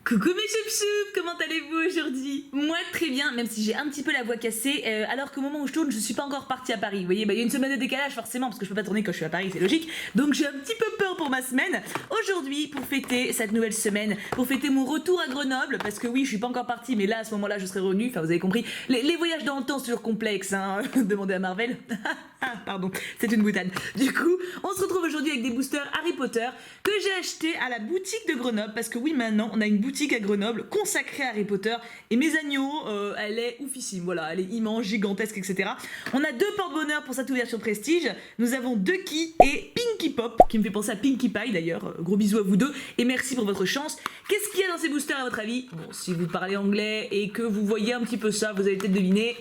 Coucou mes choupchoups, comment allez-vous aujourd'hui? Moi très bien, même si j'ai un petit peu la voix cassée, alors qu'au moment où je tourne, je suis pas encore partie à Paris. Vous voyez, il y a une semaine de décalage forcément, parce que je peux pas tourner quand je suis à Paris, c'est logique. Donc j'ai un petit peu peur pour ma semaine. Aujourd'hui, pour fêter cette nouvelle semaine, pour fêter mon retour à Grenoble, parce que oui, je suis pas encore partie, mais là, à ce moment-là, je serai revenue. Enfin, vous avez compris, les voyages dans le temps, c'est toujours complexe, hein. Demandez à Marvel. Pardon, c'est une boutade. Du coup, on se retrouve aujourd'hui avec des boosters Harry Potter que j'ai acheté à la boutique de Grenoble, parce que oui, maintenant, on a une boutique à Grenoble consacrée à Harry Potter, et mes agneaux, elle est oufissime, voilà, elle est immense, gigantesque, etc. On a deux porte-bonheur pour cette ouverture prestige, nous avons Ducky et Pinkie Pop, qui me fait penser à Pinkie Pie d'ailleurs, gros bisous à vous deux, et merci pour votre chance. Qu'est-ce qu'il y a dans ces boosters à votre avis? Bon, si vous parlez anglais et que vous voyez un petit peu ça, vous allez peut-être deviner.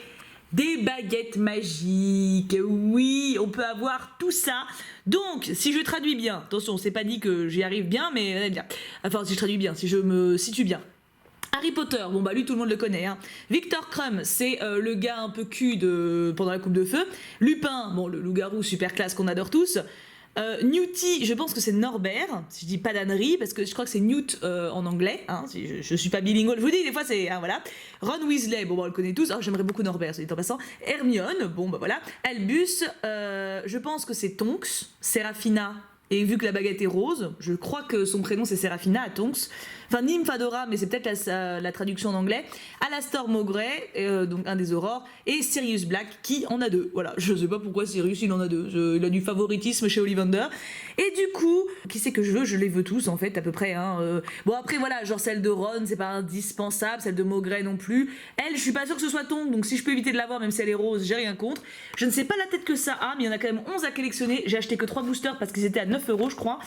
Des baguettes magiques, oui, on peut avoir tout ça. Donc, si je traduis bien, attention, c'est pas dit que j'y arrive bien, mais bien. Enfin, si je traduis bien, si je me situe bien. Harry Potter, bon bah lui tout le monde le connaît, hein. Victor Crumb, c'est le gars un peu cul pendant la coupe de feu. Lupin, bon le loup-garou super classe qu'on adore tous. Newty, je pense que c'est Norbert, si je dis pas d'ânerie, parce que je crois que c'est Newt en anglais, hein, si je suis pas bilingual, je vous dis, des fois c'est, hein, voilà. Ron Weasley, bon bah on le connaît tous, oh, j'aimerais beaucoup Norbert, c'est dit en passant. Hermione, bon bah voilà. Albus, je pense que c'est Tonks, Serafina, et vu que la baguette est rose, je crois que son prénom c'est Serafina à Tonks. Enfin, Nymphadora, mais c'est peut-être la traduction en anglais. Alastor Mowbray, donc un des aurores, et Sirius Black, qui en a deux. Voilà, je sais pas pourquoi Sirius il en a deux. Il a du favoritisme chez Ollivander. Et du coup, qui c'est que je veux? Je les veux tous en fait, à peu près. Hein. Bon, après voilà, genre celle de Ron, c'est pas indispensable, celle de Mowbray non plus. Elle, je suis pas sûre que ce soit Tonks, donc si je peux éviter de l'avoir, même si elle est rose, j'ai rien contre. Je ne sais pas la tête que ça a, mais il y en a quand même 11 à collectionner. J'ai acheté que 3 boosters parce qu'ils étaient à 9 €, je crois.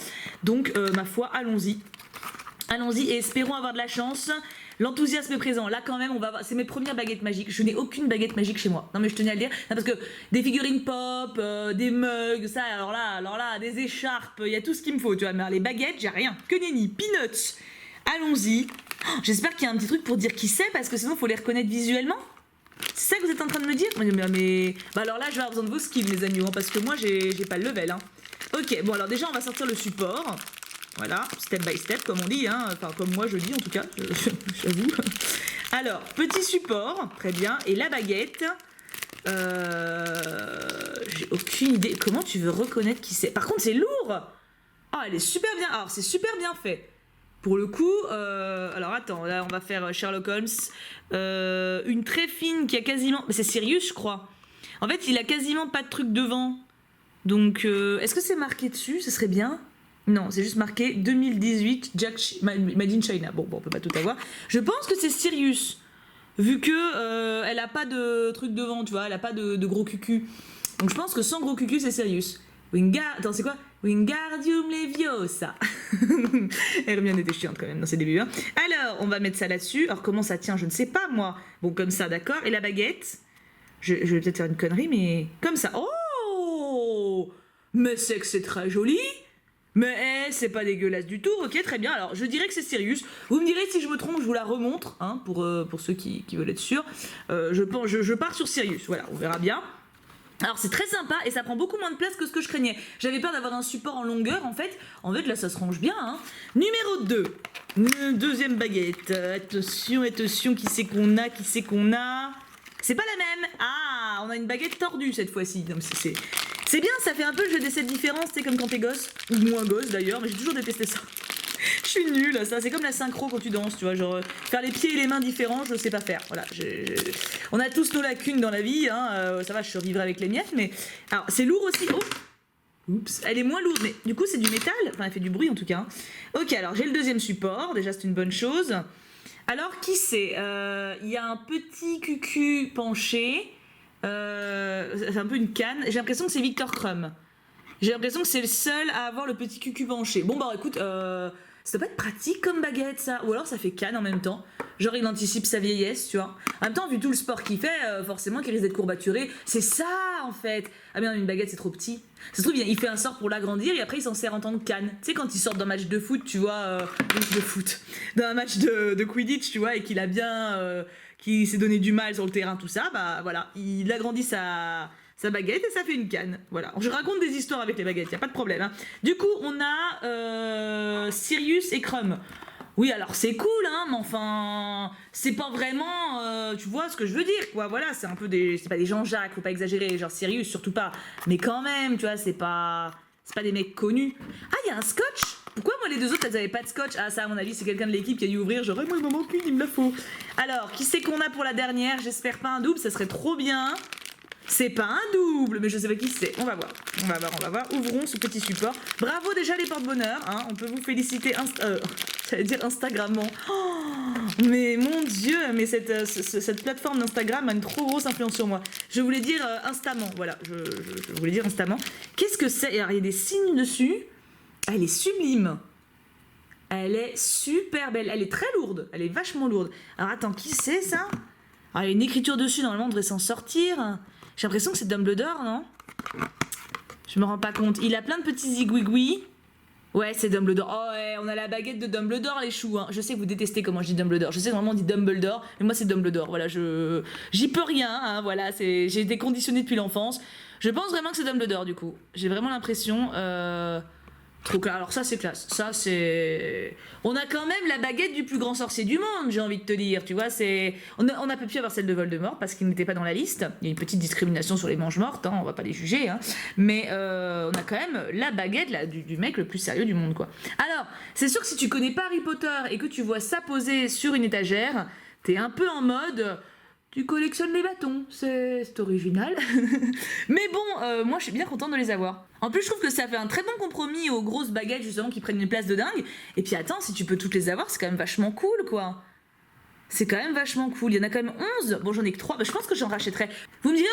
Donc, ma foi, allons-y. Allons-y et espérons avoir de la chance. L'enthousiasme est présent. Là quand même, on va voir. C'est mes premières baguettes magiques. Je n'ai aucune baguette magique chez moi. Non mais je tenais à le dire. Non, parce que des figurines pop, des mugs, ça, alors là, des écharpes, il y a tout ce qu'il me faut, tu vois. Mais les baguettes, j'ai rien. Que nenni. Peanuts. Allons-y. Oh, j'espère qu'il y a un petit truc pour dire qui c'est, parce que sinon il faut les reconnaître visuellement. C'est ça que vous êtes en train de me dire? Mais... Bah alors là, je vais avoir besoin de vos skills, mes agneaux, hein, parce que moi, j'ai pas le level. Hein. Ok, bon alors déjà, on va sortir le support. Voilà, step by step, comme on dit, hein. Enfin, comme moi je dis en tout cas, j'avoue. Alors, petit support, très bien, et la baguette. J'ai aucune idée. Comment tu veux reconnaître qui c'est? Par contre, c'est lourd. Ah, elle est super bien. Alors, c'est super bien fait. Pour le coup, alors attends, là on va faire Sherlock Holmes. Une très fine qui a quasiment. C'est Sirius, je crois. En fait, il a quasiment pas de truc devant. Donc, est-ce que c'est marqué dessus? Ce serait bien. Non, c'est juste marqué 2018 Made in China. Bon, on peut pas tout avoir. Je pense que c'est Sirius, vu que elle a pas de truc devant, tu vois, elle a pas de gros cucu. Donc je pense que sans gros cucu, c'est Sirius. Attends, c'est quoi? Wingardium Leviosa. Hermione était chiante quand même dans ses débuts. Hein. Alors, on va mettre ça là-dessus. Alors comment ça tient? Je ne sais pas moi. Bon, comme ça, d'accord. Et la baguette? Je vais peut-être faire une connerie, mais comme ça. Oh! Mais c'est que c'est très joli. Mais c'est pas dégueulasse du tout, ok, très bien. Alors, je dirais que c'est Sirius. Vous me direz si je me trompe, je vous la remontre, hein, pour ceux qui veulent être sûrs. Je pars sur Sirius, voilà, on verra bien. Alors, c'est très sympa et ça prend beaucoup moins de place que ce que je craignais. J'avais peur d'avoir un support en longueur, en fait. En fait, là, ça se range bien, hein. Numéro 2. Deuxième baguette. Attention, qui c'est qu'on a? C'est pas la même. Ah, on a une baguette tordue cette fois-ci. C'est bien, ça fait un peu le jeu des 7 différences, c'est comme quand t'es gosse, ou moins gosse d'ailleurs, mais j'ai toujours détesté ça. Je suis nulle à ça, c'est comme la synchro quand tu danses, tu vois, genre faire les pieds et les mains différents, je sais pas faire. Voilà, on a tous nos lacunes dans la vie, hein, ça va, je survivrai avec les miettes, mais... Alors, c'est lourd aussi, oh. Oups, elle est moins lourde, mais du coup c'est du métal, enfin elle fait du bruit en tout cas. Ok, alors j'ai le deuxième support, déjà c'est une bonne chose. Alors, qui c'est? Il y a un petit cucu penché... c'est un peu une canne. J'ai l'impression que c'est Victor Crumb. J'ai l'impression que c'est le seul à avoir le petit cucu penché. Bon bah écoute, ça doit pas être pratique comme baguette ça. Ou alors ça fait canne en même temps. Genre il anticipe sa vieillesse, tu vois. En même temps, vu tout le sport qu'il fait, forcément qu'il risque d'être courbaturé. C'est ça en fait. Ah bien une baguette c'est trop petit. Ça se trouve il fait un sort pour l'agrandir et après il s'en sert en tant que canne. Tu sais quand il sort d'un match de foot, tu vois, d'un match de Quidditch, tu vois, et qu'il a bien... qui s'est donné du mal sur le terrain, tout ça, bah voilà, il agrandit sa baguette et ça fait une canne. Voilà, je raconte des histoires avec les baguettes, y a pas de problème. Hein. Du coup, on a Sirius et Crumb. Oui, alors c'est cool, hein, mais enfin, c'est pas vraiment, tu vois ce que je veux dire, quoi. Voilà, c'est un peu c'est pas des Jean-Jacques, faut pas exagérer, genre Sirius, surtout pas. Mais quand même, tu vois, c'est pas des mecs connus. Ah, il y a un scotch. Pourquoi moi les deux autres, elles avaient pas de scotch? Ah, ça, à mon avis, c'est quelqu'un de l'équipe qui a dû ouvrir, genre, moi, il m'en manque une, il me la faut. Alors, qui c'est qu'on a pour la dernière? J'espère pas un double, ça serait trop bien. C'est pas un double, mais je sais pas qui c'est. On va voir. On va voir, on va voir. Ouvrons ce petit support. Bravo déjà les porte-bonheur. Hein. On peut vous féliciter. J'allais dire Instagrammement. Oh, mais mon Dieu, mais cette plateforme d'Instagram a une trop grosse influence sur moi. Je voulais dire instamment. Voilà, je voulais dire instamment. Qu'est-ce que c'est? Alors, il y a des signes dessus. Elle est sublime. Elle est super belle. Elle est très lourde. Elle est vachement lourde. Alors, attends, qui c'est ça? Alors, il y a une écriture dessus. Normalement, on devrait s'en sortir. J'ai l'impression que c'est Dumbledore, non? Je me rends pas compte. Il a plein de petits zigouigouis. Ouais, c'est Dumbledore. Oh ouais, on a la baguette de Dumbledore, les choux. Hein. Je sais que vous détestez comment je dis Dumbledore. Je sais que normalement on dit Dumbledore, mais moi c'est Dumbledore. Voilà, j'y peux rien. Hein, voilà, j'ai été conditionnée depuis l'enfance. Je pense vraiment que c'est Dumbledore du coup. J'ai vraiment l'impression. Trop clair. Alors ça c'est classe. Ça c'est. On a quand même la baguette du plus grand sorcier du monde, j'ai envie de te dire. Tu vois, c'est. On a pas pu avoir celle de Voldemort parce qu'il n'était pas dans la liste. Il y a une petite discrimination sur les mange-mortes, hein, on va pas les juger. Hein. Mais on a quand même la baguette là, du mec le plus sérieux du monde, quoi. Alors, c'est sûr que si tu connais pas Harry Potter et que tu vois ça posé sur une étagère, t'es un peu en mode. Tu collectionnes les bâtons, c'est original. Mais bon, moi je suis bien contente de les avoir. En plus, je trouve que ça fait un très bon compromis aux grosses baguettes justement qui prennent une place de dingue. Et puis attends, si tu peux toutes les avoir, c'est quand même vachement cool, quoi. C'est quand même vachement cool. Il y en a quand même 11. Bon, j'en ai que 3. Bah, je pense que j'en rachèterai. Vous me direz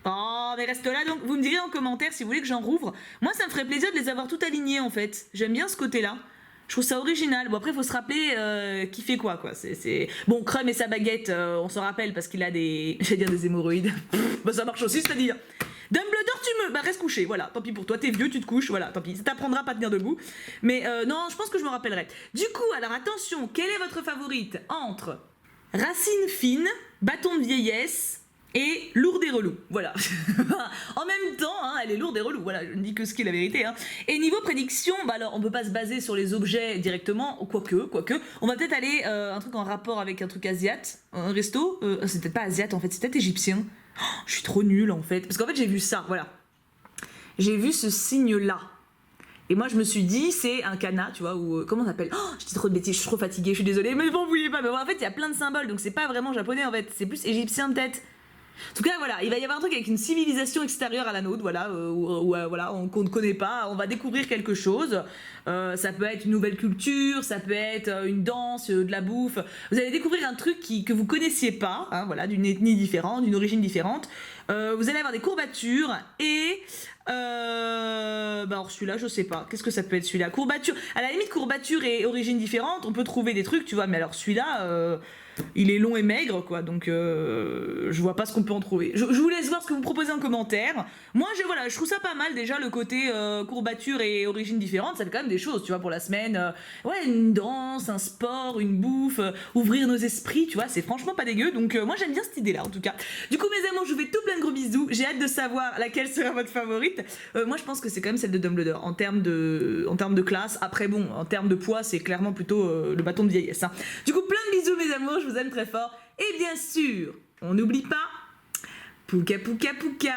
Oh, mais reste là donc. Vous me direz en commentaire si vous voulez que j'en rouvre. Moi, ça me ferait plaisir de les avoir toutes alignées en fait. J'aime bien ce côté-là. Je trouve ça original. Bon, après, il faut se rappeler qui fait quoi. Bon, Krum et sa baguette, on se rappelle parce qu'il a des. J'allais dire des hémorroïdes. Bah, ça marche aussi, c'est-à-dire. Dumbledore, Bah, reste couché, voilà. Tant pis pour toi, t'es vieux, tu te couches, voilà. Tant pis, ça t'apprendra à pas tenir debout. Mais non, je pense que je me rappellerai. Du coup, alors attention, quelle est votre favorite entre racine fine, bâton de vieillesse et lourde et relou, voilà. En même temps, hein, elle est lourde et relou, voilà, je ne dis que ce qui est la vérité. Hein. Et niveau prédiction, bah alors on peut pas se baser sur les objets directement, quoique, on va peut-être aller un truc en rapport avec un truc asiate, un resto, c'est peut-être pas asiate en fait, c'est peut-être égyptien. Oh, je suis trop nulle en fait, parce qu'en fait j'ai vu ça, voilà. J'ai vu ce signe-là. Et moi je me suis dit c'est un kana, tu vois, ou comment on appelle? Oh, je dis trop de bêtises, je suis trop fatiguée, je suis désolée, mais bon, vous voulez pas. Mais bon, en fait il y a plein de symboles, donc c'est pas vraiment japonais en fait, c'est plus égyptien peut-être. En tout cas, voilà, il va y avoir un truc avec une civilisation extérieure à la nôtre, voilà, voilà, qu'on ne connaît pas. On va découvrir quelque chose. Ça peut être une nouvelle culture, ça peut être une danse, de la bouffe. Vous allez découvrir un truc que vous connaissiez pas, hein, voilà, d'une ethnie différente, d'une origine différente. Vous allez avoir des courbatures et bah alors celui-là, je sais pas. Qu'est-ce que ça peut être celui-là? Courbature. À la limite, courbature et origine différente, on peut trouver des trucs, tu vois. Mais alors celui-là. Il est long et maigre, quoi, donc je vois pas ce qu'on peut en trouver. Je vous laisse voir ce que vous proposez en commentaire. Moi, je trouve ça pas mal, déjà, le côté courbature et origine différente, ça fait quand même des choses, tu vois, pour la semaine. Ouais, une danse, un sport, une bouffe, ouvrir nos esprits, tu vois, c'est franchement pas dégueu, donc moi, j'aime bien cette idée-là, en tout cas. Du coup, mes amours, je vous fais tout plein de gros bisous, j'ai hâte de savoir laquelle sera votre favorite. Moi, je pense que c'est quand même celle de Dumbledore, en termes de classe. Après, bon, en termes de poids, c'est clairement plutôt le bâton de vieillesse, hein. Du coup, plein de bisous, mes amours, je vous aime très fort. Et bien sûr, on n'oublie pas, pouka pouka pouka.